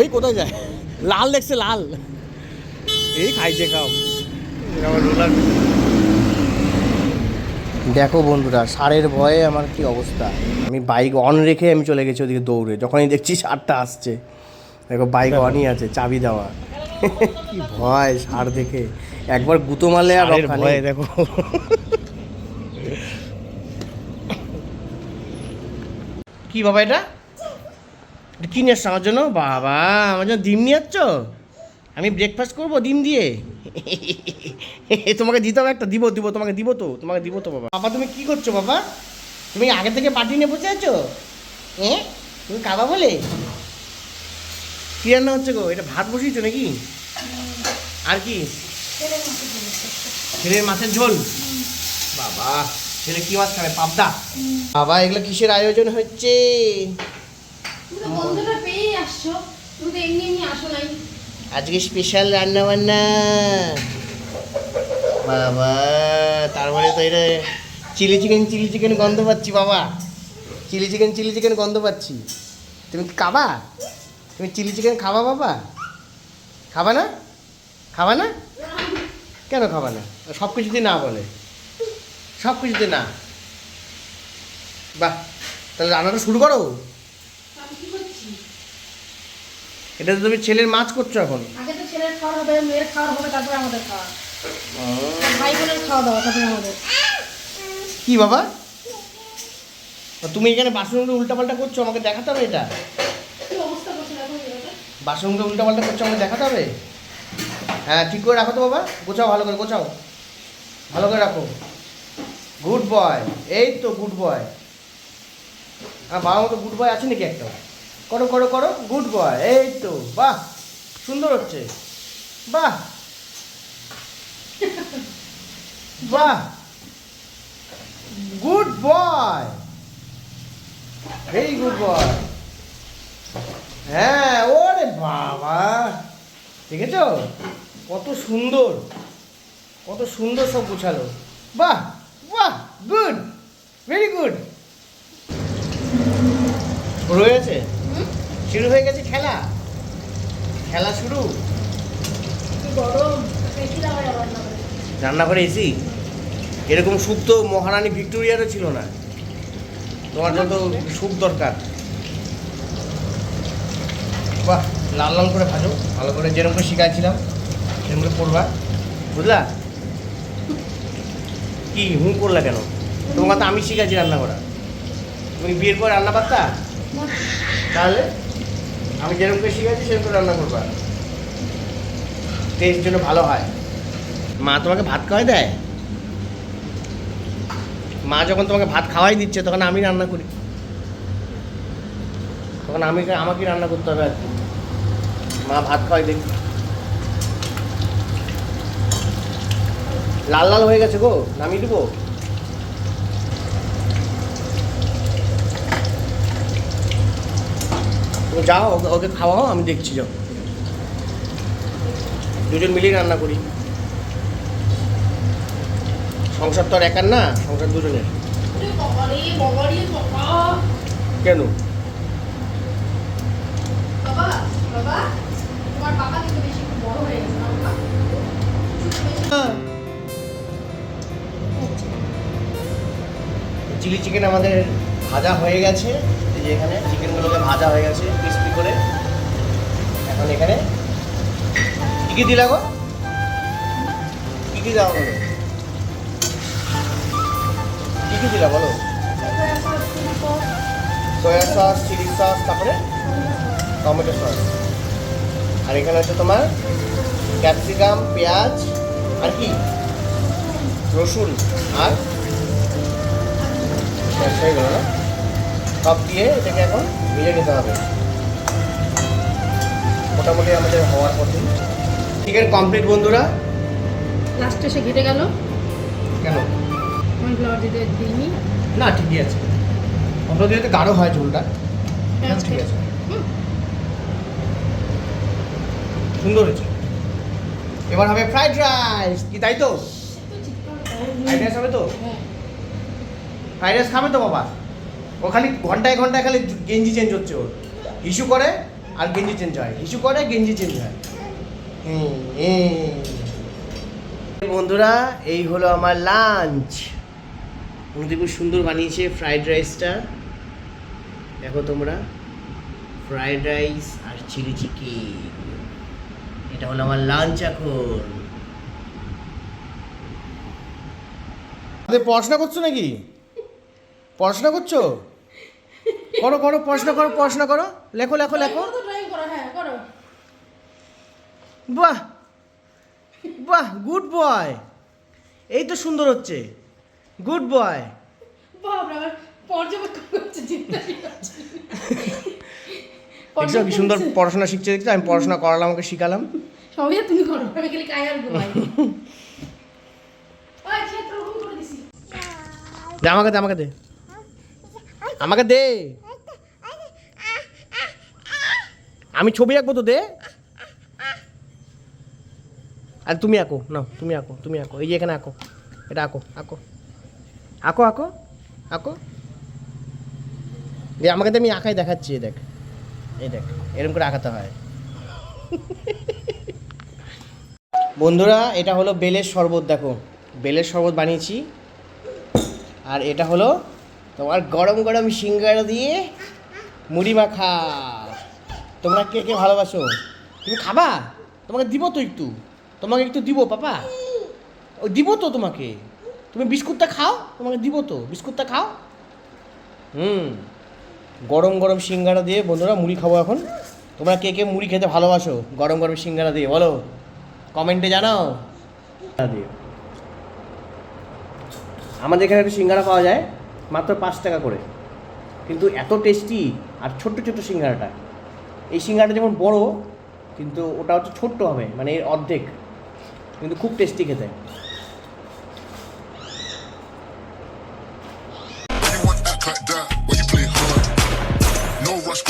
এই কোথায় যায়? লাল দেখছে, লাল। এই খাইছে, খাও। দেখো বন্ধুরা, ষাঁড়ের ভয়ে আমার কি অবস্থা। আমি বাইক অন রেখে আমি চলে গেছি ওদিকে দৌড়ে, যখনই দেখছি ষাঁড়টা আসছে। দেখো বাইক অনই আছে, চাবি দেওয়া। কি ভয় ষাঁড় দেখে, একবার গুঁতো মারলে আর রক্ষা নেই। দেখো কি বাবা, এটা কি নিয়ে আসছো আমার জন্য? বাবা, আমার জন্য ডিম নিয়ে আসছো? আমি ব্রেকফাস্ট করবো ডিম দিয়ে? তোমাকে দিতে হবে একটা। দিব তোমাকে দিব তো বাবা। বাবা তুমি কি করছো বাবা? তুমি আগে থেকে পার্টি নিয়ে বসে আছো? হ্যাঁ, তুমি খাবা বলে? কি রান্না হচ্ছে গো? এটা ভাত বসিয়েছো নাকি? আর কি? ছেলের মাছের ঝোল। বাবা, ছেলে কি মাছ খাবে? পাবদা? বাবা, এগুলো কিসের আয়োজন হচ্ছে? আজকে স্পেশাল রান্না বান্না। বাবা, তারপরে তো এটা চিলি চিকেন গন্ধ পাচ্ছি বাবা। চিলি চিকেন গন্ধ পাচ্ছি। তুমি খাবা? তুমি চিলি চিকেন খাবা বাবা? খাবা না? খাবা না? কেন খাবা না? সব কিছুতে না বলে, সব কিছুতে না। বাহ, তাহলে রান্নাটা শুরু করো। এটা তো তুমি ছেলের মাছ করছো এখন। আগে তো ছেলের খাওয়া হবে, মেয়ের খাওয়া হবে, তারপরে আমাদের খাওয়া। ভাই বোনের খাওয়া দাওয়া, তারপরে আমাদের। কি বাবা, তুমি এখানে বাসনগুলো উল্টাপাল্টা করছো, আমাকে দেখাতে হবে এটা। বাসনগুলো উল্টাপাল্টা করছো, আমাকে দেখাতে হবে। হ্যাঁ, ঠিক করে রাখো তো বাবা। গোছাও, ভালো করে গোছাও, ভালো করে রাখো। গুড বয়, এই তো গুড বয়। হ্যাঁ, বাবা মতো গুড বয় আছে নাকি একটা? করো করো করো, গুড বয়। এই তো, বাহ, সুন্দর হচ্ছে। বাহ বাহ, good boy, very good boy. হ্যাঁ, ওরে বাবা, দেখেছো কত সুন্দর, কত সুন্দর সব গুছালো। বাহ বাহ, গুড, ভেরি গুড। শুরু হয়ে গেছে, শুরু হয়ে গেছে খেলা, খেলা শুরু। রান্না করে এসি, এরকম স্যুপ তো মহারানী ভিক্টোরিয়ারও ছিল না। তোমার যত স্যুপ দরকার। বাহ, লাল লাল করে ভাজো ভালো করে, যেরকম করে শিখাইছিলাম সেরকম করে করবা, বুঝলা? কি হুঁ করলা কেন? তোমাকে তো আমি শিখাচ্ছি রান্না করা। তুমি বিয়ের পর রান্না পারতা? তাহলে আমি যেরকম করে শিখাচ্ছি সেরকম করে রান্না করবা, টেস্ট জন্য ভালো হয়। মা তোমাকে ভাত খাওয়াই দেয়? মা যখন তোমাকে ভাত খাওয়াই দিচ্ছে তখন আমি রান্না করি, তখন আমাকে রান্না করতে হবে আর কি। মা ভাত খাওয়াই দেখি। লাল লাল হয়ে গেছে গো, নামিয়ে দেবো? তুমি যাও, ওকে খাওয়াও, আমি দেখছি। যাও, দুজন মিলেই রান্না করি। সংসার তো আর একার না, সংসার দুজনের। কেন? চিলি চিকেন আমাদের ভাজা হয়ে গেছে। এই যে এখানে চিকেনগুলোকে ভাজা হয়ে গেছে ক্রিস্পি করে। এখন এখানে কী কী দিলা গো? কী কী দেওয়া বলো? কী কী দিলা বলো? সয়া সস, চিলি সস, তারপরে টমেটো সস। আর এখানে হচ্ছে তোমার ক্যাপসিকাম, পেঁয়াজ, আর কি রসুন, আর হয়ে গেল না? সব দিয়ে এটাকে এখন ভেজে নিতে হবে। মোটামুটি আমাদের হওয়ার পথে চিকেন কমপ্লিট বন্ধুরা। লাস্টে সে ঘেটে গেল কেন? কর্নফ্লাওয়ার দিতে দিইনি না, ঠিকই আছে। কমপ্লিট দিলে গাঢ় হয় ঝোলটা। ঠিক আছে, সুন্দর হয়েছে। এবার হবে ফ্রাইড রাইস, কি তাই তো? ফ্রাইড রাইস হবে তো? ফ্রাইড রাইস খাবে তো বাবা? ও ও খালি ঘন্টায় ঘন্টায় খালি গেঞ্জি চেঞ্জ হচ্ছে ওর, হিসু করে আর গেঞ্জি চেঞ্জ হয়, হিসু করে গেঞ্জি চেঞ্জ হয়। বন্ধুরা এই হলো আমার লাঞ্চ। উনি খুব সুন্দর বানিয়েছে ফ্রাইড রাইসটা, দেখো তোমরা, ফ্রাইড রাইস আর চিলি চিকেন। এটা হলো আমার লাঞ্চ এখন। পড়াশোনা করছো নাকি? পড়াশোনা করছো? করো করো, পড়াশোনা করো, পড়াশোনা করো, লেখো লেখো লেখো। ড্রয়িং করো, হ্যাঁ করো। বাহ বাহ, গুড বয়, এই তো সুন্দর হচ্ছে, গুড বয়। বাবা পর্যবেক্ষণ করছে, চিন্তা দেখছো কি সুন্দর পড়াশোনা শিখছে, দেখছো? আমি পড়াশোনা করালাম, আমাকে শিখালাম। সবই তুমি করো, আমি খালি কায়ার ঘুমাই। ওই ক্ষেত্র রুম করে দিছি। দে আমাকে, দে আমাকে, দে আমাকে, দে, আমি ছবি আঁকবো তো, দে। আর তুমি আঁকো, না তুমি আঁকো, তুমি আঁকো, এই যে এখানে আঁকো, এটা আঁকো, আঁকো আঁকো আঁকো আঁকো। দে আমাকে, তো আমি আঁকাই দেখাচ্ছি, এই দেখ, এই দেখ, এরকম করে আঁকাতে হয়। বন্ধুরা এটা হলো বেলের শরবত, দেখো বেলের শরবত বানিয়েছি। আর এটা হলো তোমার গরম গরম সিঙ্গারা দিয়ে মুড়ি মাখা। তোমরা কে কে ভালোবাসো? তুমি খাবা? তোমাকে দিব তো একটু, তোমাকে একটু দিব পাপা, ও দিব তো তোমাকে। তুমি বিস্কুটটা খাও, তোমাকে দিব তো, বিস্কুটটা খাও। গরম গরম সিঙ্গারা দিয়ে বন্ধুরা মুড়ি খাবো এখন। তোমরা কে কে মুড়ি খেতে ভালোবাসো গরম গরম সিঙ্গারা দিয়ে, বলো কমেন্টে জানাও। আমাদের এখানে একটা সিঙ্গারা পাওয়া যায় মাত্র 5 টাকা করে, কিন্তু এত টেস্টি। আর ছোট্ট ছোট্ট সিঙ্গারাটা, এই সিঙ্গারাটা যেমন বড়, কিন্তু ওটা হচ্ছে ছোট্ট হবে, মানে এর অর্ধেক, কিন্তু খুব টেস্টি খেতে। You want to act like that, but you play hard. No rush.